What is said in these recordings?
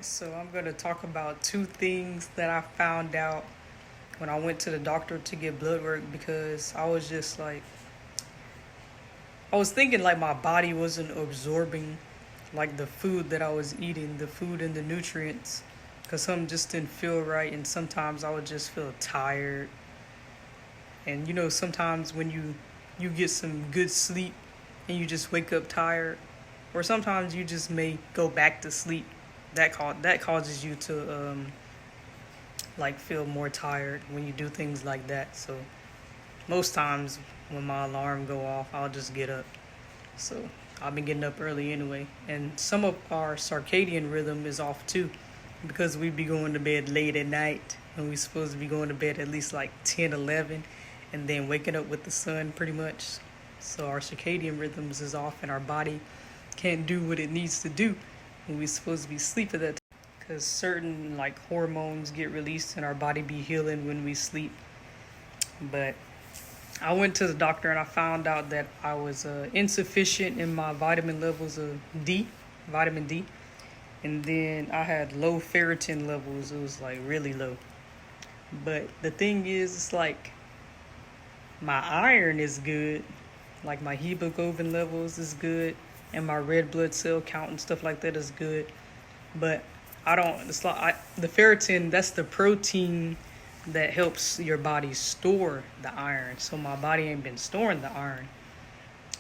So I'm going to talk about two things that I found out when I went to the doctor to get blood work because I was thinking like my body wasn't absorbing like the food that I was eating, the food and the nutrients, because something just didn't feel right. And sometimes I would just feel tired. And sometimes when you get some good sleep and you just wake up tired, or sometimes you just may go back to sleep. That causes you to like feel more tired when you do things like that. So most times when my alarm go off, I'll just get up. So I've been getting up early anyway, and some of our circadian rhythm is off too, because we be going to bed late at night, and we supposed to be going to bed at least like 10, 11, and then waking up with the sun pretty much. So our circadian rhythms is off, and our body can't do what it needs to do when we're supposed to be asleep at that time. Because certain like hormones get released, and our body be healing when we sleep. But I went to the doctor and I found out that I was insufficient in my vitamin levels of vitamin D. And then I had low ferritin levels. It was like really low. But the thing is, it's like my iron is good. Like my hemoglobin levels is good. And my red blood cell count and stuff like that is good. But the ferritin, that's the protein that helps your body store the iron. So my body ain't been storing the iron.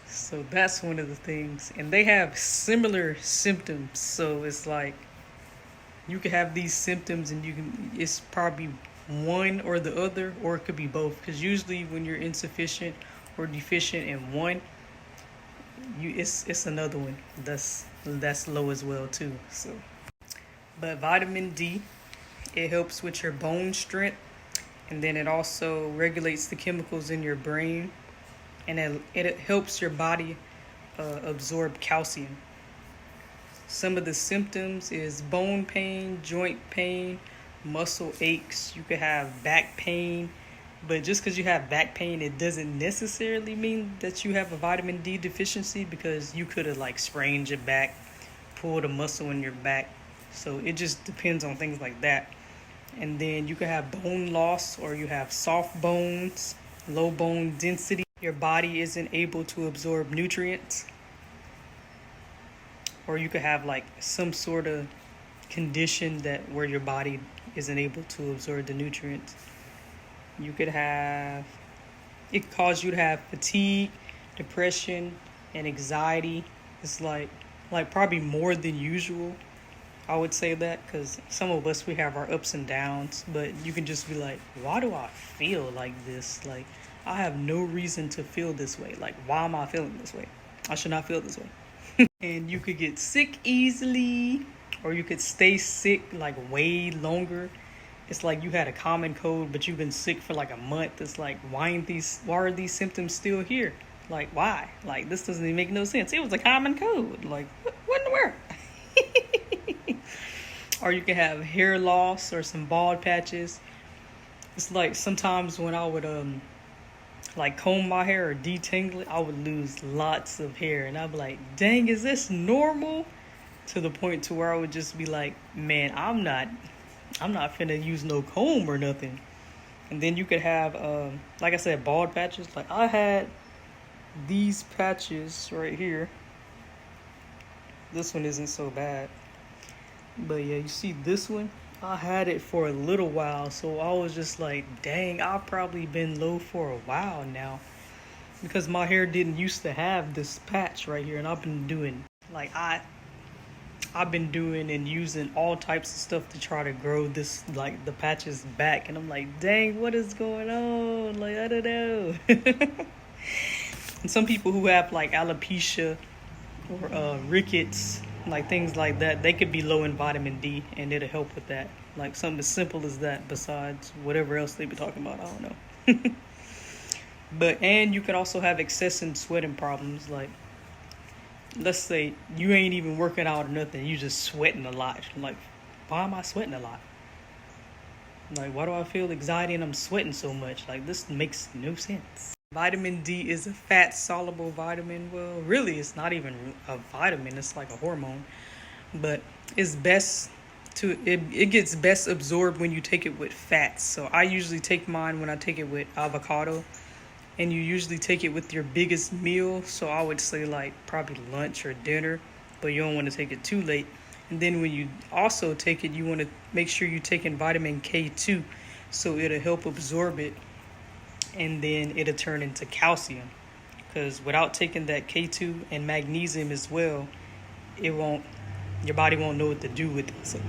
So that's one of the things. And they have similar symptoms. So it's like you could have these symptoms and it's probably one or the other, or it could be both. Because usually when you're insufficient or deficient in one, it's another one that's low as well too. So but vitamin D, it helps with your bone strength. And then it also regulates the chemicals in your brain, and it helps your body absorb calcium. Some of the symptoms is bone pain, joint pain, muscle aches. You could have back pain, but just because you have back pain, it doesn't necessarily mean that you have a vitamin D deficiency, because you could have like sprained your back, pulled a muscle in your back. So it just depends on things like that. And then you could have bone loss, or you have soft bones, low bone density. Your body isn't able to absorb nutrients. Or you could have like some sort of condition where your body isn't able to absorb the nutrients. It could cause you to have fatigue, depression, and anxiety. It's like probably more than usual. I would say that, because some of us, we have our ups and downs, but you can just be like, why do I feel like this? Like, I have no reason to feel this way. Like, why am I feeling this way? I should not feel this way. And you could get sick easily, or you could stay sick like way longer. It's like you had a common cold, but you've been sick for like a month. It's like, why are these symptoms still here? Like, why? Like, this doesn't even make no sense. It was a common cold. Like, what in the world? Or you can have hair loss or some bald patches. It's like sometimes when I would like comb my hair or detangle it, I would lose lots of hair, and I'd be like, dang, is this normal? To the point to where I would just be like, man, I'm not finna use no comb or nothing. And then you could have like I said, bald patches. Like I had these patches right here. This one isn't so bad. But yeah, you see this one? I had it for a little while, so I was just like, dang, I've probably been low for a while now. Because my hair didn't used to have this patch right here, and I've been doing, I've been doing and using all types of stuff to try to grow this, like, the patches back. And I'm like, dang, what is going on? Like, I don't know. And some people who have, like, alopecia or rickets, like things like that, they could be low in vitamin D, and it'll help with that. Like something as simple as that, besides whatever else they be talking about, I don't know. And you can also have excessive sweating problems. Like, let's say you ain't even working out or nothing, you just sweating a lot. Like, why am I sweating a lot? Like, why do I feel anxiety and I'm sweating so much? Like, this makes no sense. Vitamin D is a fat-soluble vitamin. Well, really, it's not even a vitamin. It's like a hormone. But it's best It gets best absorbed when you take it with fats. So I usually take mine when I take it with avocado, and you usually take it with your biggest meal. So I would say like probably lunch or dinner, but you don't want to take it too late. And then when you also take it, you want to make sure you take in vitamin K2, so it'll help absorb it, and then it'll turn into calcium. Because without taking that K2 and magnesium as well, it won't, your body won't know what to do with it. So,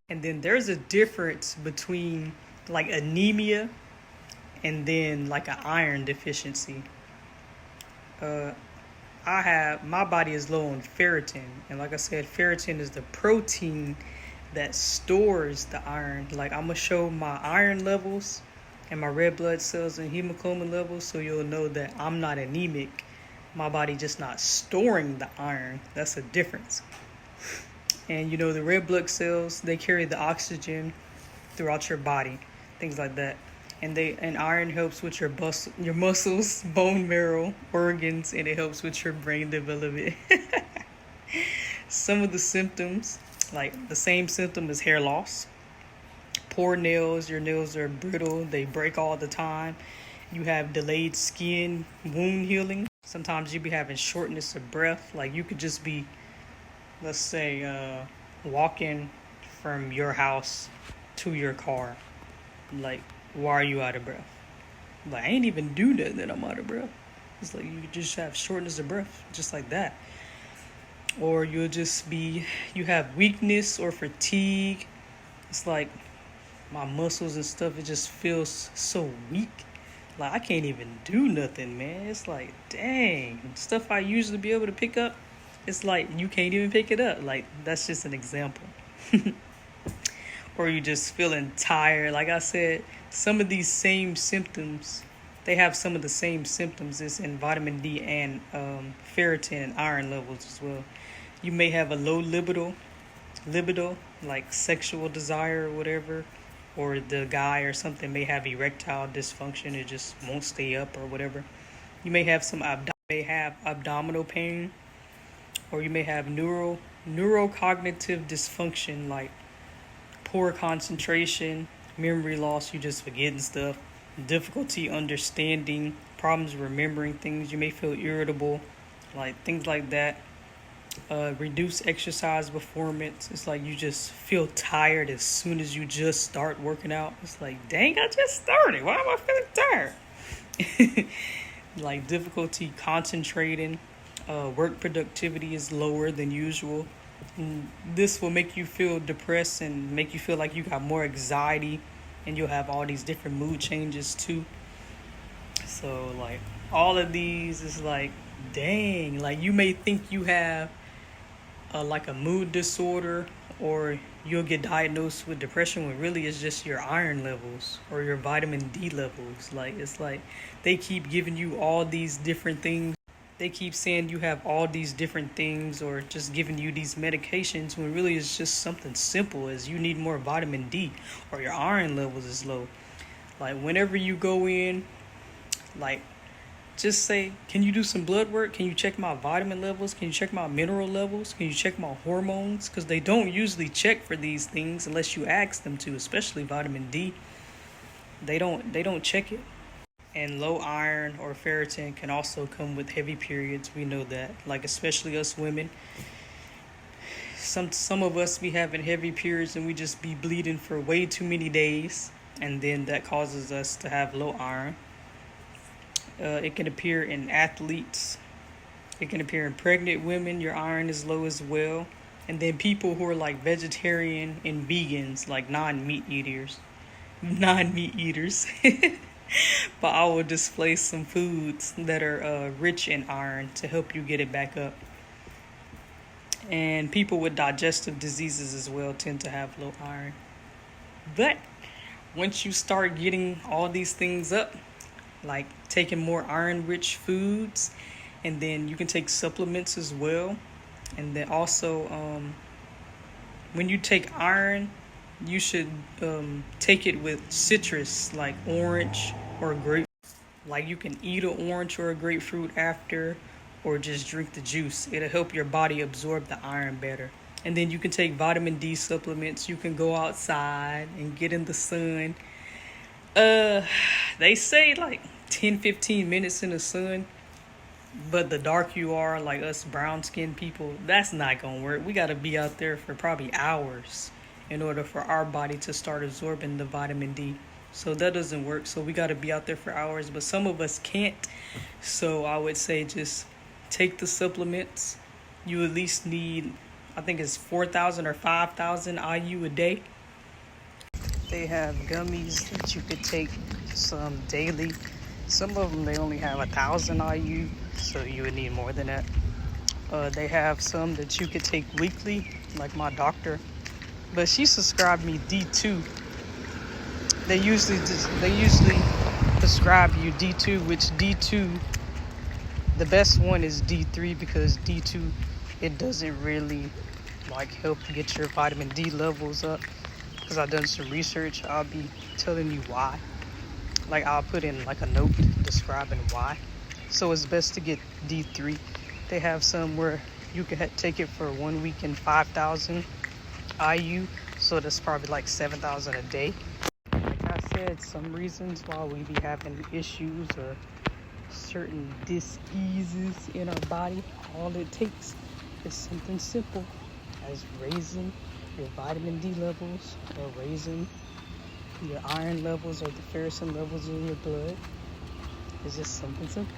and then there's a difference between like anemia and then like an iron deficiency. My body is low on ferritin, and like I said, ferritin is the protein that stores the iron. Like I'm gonna show my iron levels and my red blood cells and hemoglobin levels, so you'll know that I'm not anemic. My body just not storing the iron. That's a difference. And the red blood cells, they carry the oxygen throughout your body, things like that. And iron helps with your muscles, bone marrow, organs, and it helps with your brain development. Some of the symptoms, like the same symptom as hair loss, poor nails, your nails are brittle, they break all the time. You have delayed skin wound healing. Sometimes you be having shortness of breath, like you could just be, let's say, walking from your house to your car, like, why are you out of breath? Like, I ain't even do nothing that I'm out of breath. It's like you just have shortness of breath, just like that. Or you have weakness or fatigue. It's like my muscles and stuff, it just feels so weak. Like, I can't even do nothing, man. It's like, dang, stuff I usually be able to pick up, it's like you can't even pick it up. Like, that's just an example. Or you just feeling tired. Like I said, some of these same symptoms, they have some of the same symptoms as in vitamin D and ferritin and iron levels as well. You may have a low libido, like sexual desire or whatever, or the guy or something may have erectile dysfunction. It just won't stay up or whatever. You may have abdominal pain, or you may have neurocognitive dysfunction, like poor concentration, memory loss, you just forgetting stuff, difficulty understanding, problems remembering things. You may feel irritable, like things like that. Reduce exercise performance. It's like you just feel tired as soon as you just start working out. It's like, dang, I just started. Why am I feeling tired? Like difficulty concentrating. Work productivity is lower than usual. And this will make you feel depressed and make you feel like you got more anxiety, and you'll have all these different mood changes too. So like all of these is like, dang, like you may think you have like a mood disorder, or you'll get diagnosed with depression when really it's just your iron levels or your vitamin D levels. Like, it's like they keep giving you all these different things. They keep saying you have all these different things, or just giving you these medications, when really it's just something simple as you need more vitamin D, or your iron levels is low. Like, whenever you go in, like, just say, can you do some blood work? Can you check my vitamin levels? Can you check my mineral levels? Can you check my hormones? Because they don't usually check for these things unless you ask them to, especially vitamin D. They don't check it. And low iron or ferritin can also come with heavy periods. We know that, like especially us women. Some of us be having heavy periods and we just be bleeding for way too many days, and then that causes us to have low iron. It can appear in athletes. It can appear in pregnant women. Your iron is low as well. And then people who are like vegetarian and vegans, like non-meat eaters. But I will display some foods that are rich in iron to help you get it back up. And people with digestive diseases as well tend to have low iron. But once you start getting all these things up, like taking more iron-rich foods, and then you can take supplements as well. And then also, when you take iron, you should take it with citrus, like orange or grape. Like, you can eat an orange or a grapefruit after, or just drink the juice. It'll help your body absorb the iron better. And then you can take vitamin D supplements. You can go outside and get in the sun. Uh, they say like 10, 15 minutes in the sun, but the dark you are, like us brown skinned people, that's not gonna work. We gotta be out there for probably hours in order for our body to start absorbing the vitamin D. So that doesn't work. So we gotta be out there for hours, but some of us can't. So I would say just take the supplements. You at least need, I think it's 4,000 or 5,000 IU a day. They have gummies that you could take some daily. Some of them, they only have 1,000 IU, so you would need more than that. They have some that you could take weekly, like my doctor, but she subscribed me D2. They usually prescribe you D2, which D2, the best one is D3, because D2, it doesn't really like help get your vitamin D levels up. Because I've done some research, I'll be telling you why. Like, I'll put in like a note describing why. So it's best to get D3. They have some where you can take it for 1 week in 5,000 IU. So that's probably like 7,000 a day. Like I said, some reasons why we be having issues or certain dis-eases in our body, all it takes is something simple as raising your vitamin D levels, or raising your iron levels, or the ferritin levels in your blood. It's just something simple.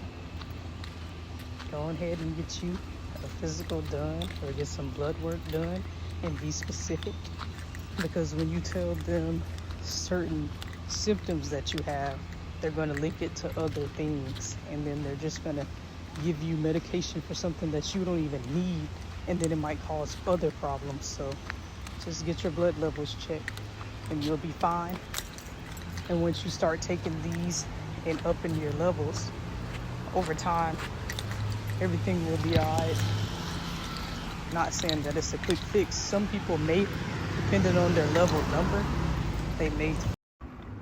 Go ahead and get you a physical done, or get some blood work done, and be specific. Because when you tell them certain symptoms that you have, they're going to link it to other things, and then they're just going to give you medication for something that you don't even need, and then it might cause other problems. So just get your blood levels checked and you'll be fine. And once you start taking these and upping your levels over time, everything will be all right. Not saying that it's a quick fix. Some people may, depending on their level number, they may,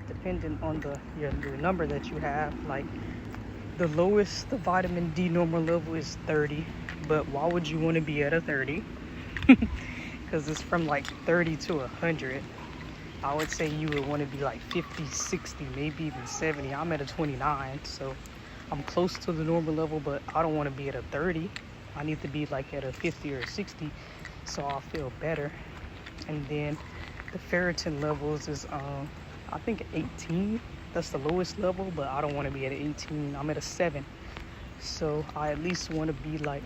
depending on your number that you have, like the lowest the vitamin D normal level is 30. But why would you want to be at a 30? Because it's from like 30 to 100. I would say you would want to be like 50, 60, maybe even 70. I'm at a 29, so I'm close to the normal level, but I don't want to be at a 30. I need to be like at a 50 or 60, so I'll feel better. And then the ferritin levels is, I think 18. That's the lowest level, but I don't want to be at 18. I'm at a 7. So I at least want to be like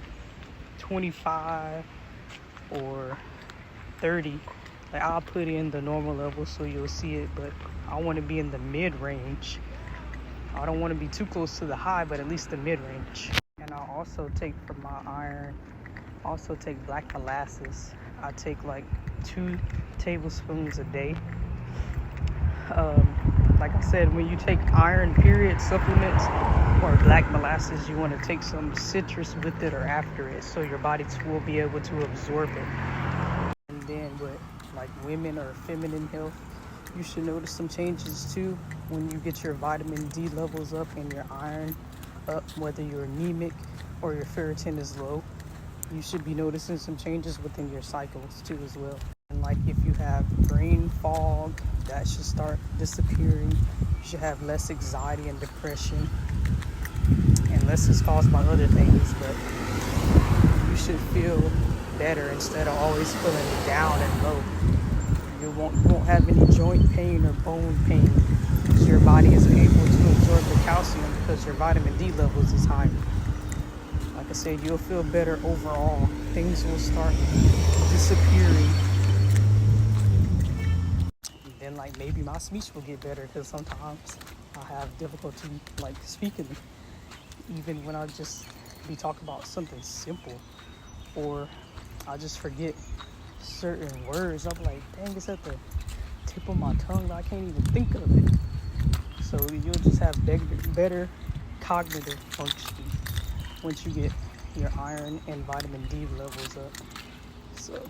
25 or 30. Like, I'll put in the normal level so you'll see it, but I want to be in the mid-range. I don't want to be too close to the high, but at least the mid-range. And I'll also take, for my iron, also take black molasses. I take like 2 tablespoons a day. Like I said, when you take iron period supplements or black molasses, you want to take some citrus with it or after it, so your body will be able to absorb it. And then with like women or feminine health, you should notice some changes too when you get your vitamin D levels up and your iron up, whether you're anemic or your ferritin is low. You should be noticing some changes within your cycles too as well. And like if you have brain fog, that should start disappearing. You should have less anxiety and depression, unless it's caused by other things, but you should feel better instead of always feeling down and low. You won't have any joint pain or bone pain, because your body is able to absorb the calcium because your vitamin D levels is higher. Like I said, you'll feel better overall. Things will start disappearing. And then like maybe my speech will get better, because sometimes I have difficulty like speaking, even when I just be talking about something simple, or I just forget certain words. I'm like, dang, it's at the tip of my tongue, I can't even think of it. So you'll just have better cognitive functioning once you get your iron and vitamin D levels up. So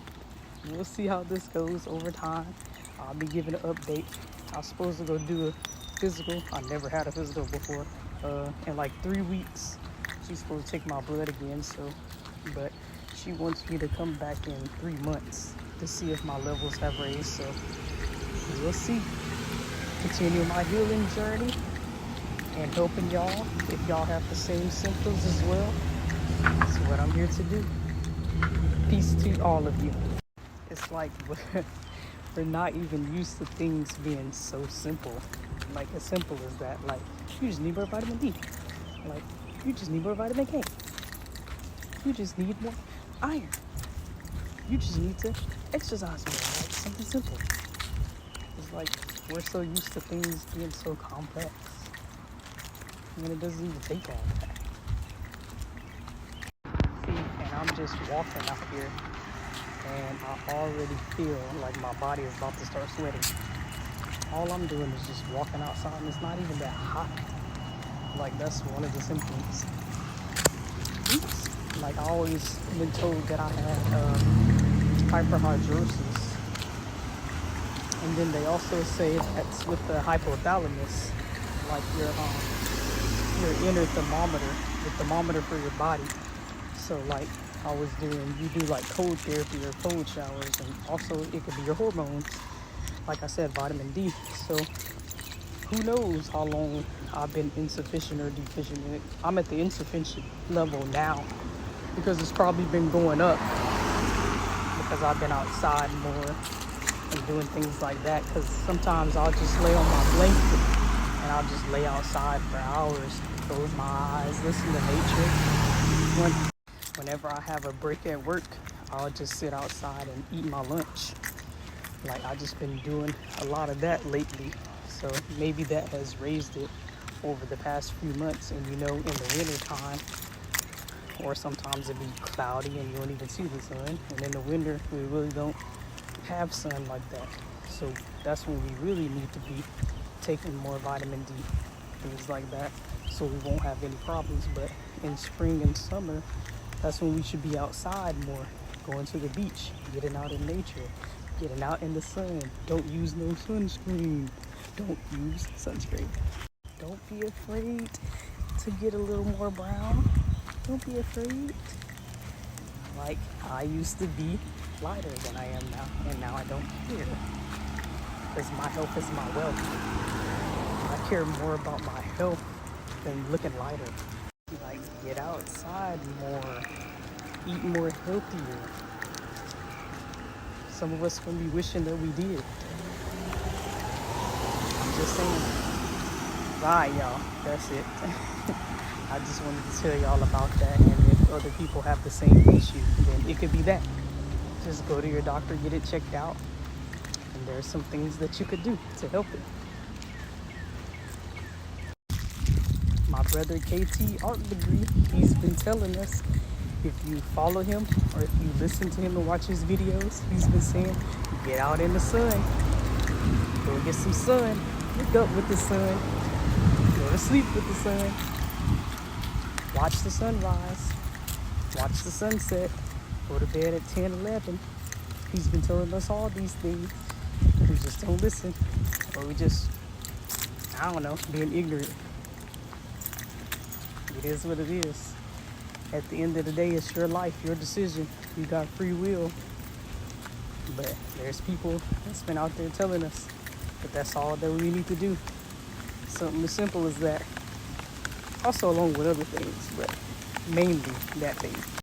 we'll see how this goes over time. I'll be giving an update. I was supposed to go do a physical. I never had a physical before. In like 3 weeks, she's supposed to take my blood again. So, but she wants me to come back in 3 months to see if my levels have raised. So we'll see. Continue my healing journey and helping y'all if y'all have the same symptoms as well. That's what I'm here to do. Peace to all of you. It's like we're not even used to things being so simple. Like as simple as that. Like you just need more vitamin D. Like you just need more vitamin K. You just need more iron. You just need to exercise more. Like something simple. It's like we're so used to things being so complex. And it doesn't even take all that. See, and I'm just walking out here and I already feel like my body is about to start sweating. All I'm doing is just walking outside and it's not even that hot. Like that's one of the symptoms. Oops. Like I always been told that I had hyperhidrosis. And then they also say that's with the hypothalamus, like your inner thermometer, the thermometer for your body. So like I was doing, you do like cold therapy or cold showers, and also it could be your hormones. Like I said, vitamin D. So who knows how long I've been insufficient or deficient in it. I'm at the insufficient level now because it's probably been going up because I've been outside more and doing things like that. Because sometimes I'll just lay on my blanket and I'll just lay outside for hours, close my eyes, listen to nature. Whenever I have a break at work, I'll just sit outside and eat my lunch. Like I just been doing a lot of that lately. So maybe that has raised it over the past few months. And you know, in the winter time, or sometimes it be cloudy and you don't even see the sun. And in the winter, we really don't have sun like that. So that's when we really need to be taking more vitamin D, things like that, so we won't have any problems. But in spring and summer, that's when we should be outside more, going to the beach, getting out in nature, getting out in the sun. Don't use no sunscreen. Don't use sunscreen. Don't be afraid to get a little more brown. Don't be afraid. Like I used to be lighter than I am now, and now I don't care. Because my health is my wealth. I care more about my health than looking lighter. Like get outside more, eat more healthier. Some of us gonna be wishing that we did. I'm just saying. Bye, y'all. That's it. I just wanted to tell y'all about that. And if other people have the same issue, then it could be that. Just go to your doctor, get it checked out. And there's some things that you could do to help it. My brother KT Art Degree, he's been telling us, if you follow him or if you listen to him and watch his videos, he's been saying, get out in the sun. Go get some sun. Wake up with the sun. Go to sleep with the sun. Watch the sunrise. Watch the sunset. Go to bed at 10, 11. He's been telling us all these things. We just don't listen. Or we just, I don't know, being ignorant. It is what it is. At the end of the day, it's your life, your decision. You got free will. But there's people that's been out there telling us that that's all that we need to do. Something as simple as that. Also along with other things, but mainly that thing.